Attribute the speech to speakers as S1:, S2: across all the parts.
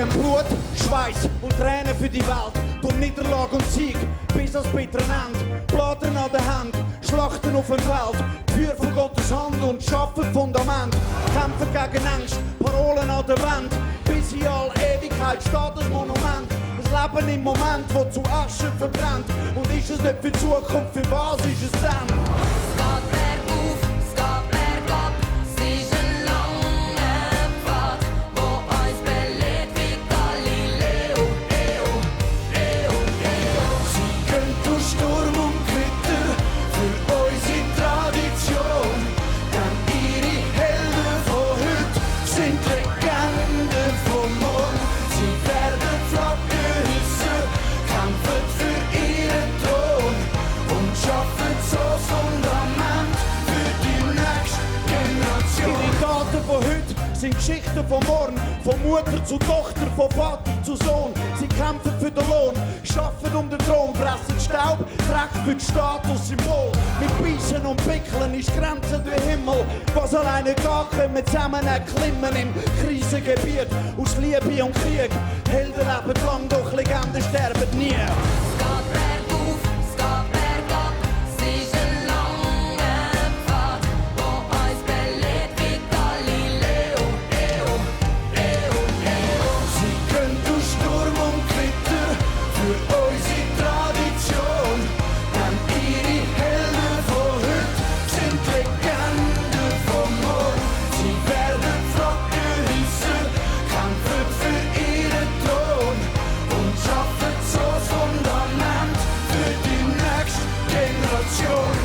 S1: ihrem Blut, Schweiß und Tränen für die Welt. Durch Niederlage und Sieg bis ans bittere Ende. Blattern an der Hand, Schlachten auf dem Feld. Feuer von Gottes Hand und schaffen Fundament. Kämpfen gegen Angst, Parolen an der Wand. Bis in all Ewigkeit steht das Monument. Das Leben im Moment, wo zu Asche verbrennt. Und ist es nicht für die Zukunft, für was ist es dann?
S2: Es geht bergauf, es geht bergab, es ist ein langer Pfad, wo uns belehrt wie Galileo,
S1: Sie gehen durch Sturm und Gewitter für unsere Tradition. Denn ihre Helden von heute sind Legenden von morgen. Sie werden Flaggen hissen, kämpfen für ihren Thron und schaffen so das Fundament für die nächste Generation. Ihre Taten von heute sind Geschichten von morgen, von Mutter zu Tochter, von Vater zu Sohn. Sie kämpfen für den Lohn, schaffen um den Thron, fressen Staub, Dreck für das Statussymbol. Mit Beißen und Pickeln ist Grenzen der Himmel. Was alleine geht, können wir zusammen erklimmen im Krisengebiet. Aus Liebe und Krieg, Helden leben lang, doch Legenden sterben nie.
S2: Es geht bergauf, es geht bergab, es ist ein langer Pfad, wo uns belehrt wie Galileo,
S1: Sie gehen durch Sturm und Gewitter für unsere Tradition. Denn ihre Helden von heute sind Legenden von morgen. Sie werden Flaggen hissen, kämpfen für ihren Thron und schaffen so das Fundament für die nächste Generation.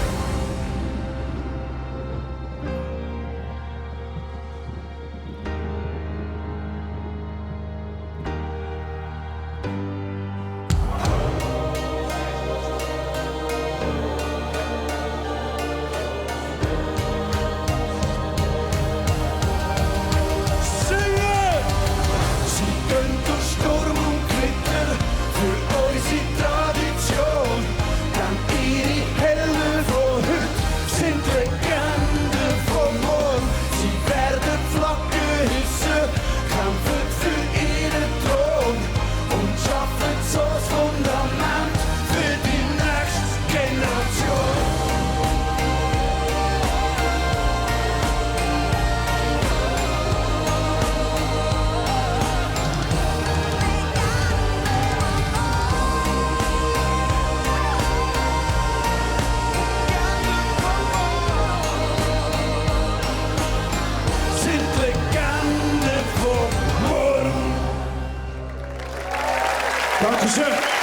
S1: Sie gehen durch Sturm und Gewitter für unsere Tradition. Denn ihre Helden von heute sind Legenden von morgen. Sie werden Flaggen hissen, kämpfen für ihren Thron und schaffen so das Fundament für die nächste Generation. Sind Legenden von morgen. Dankeschön.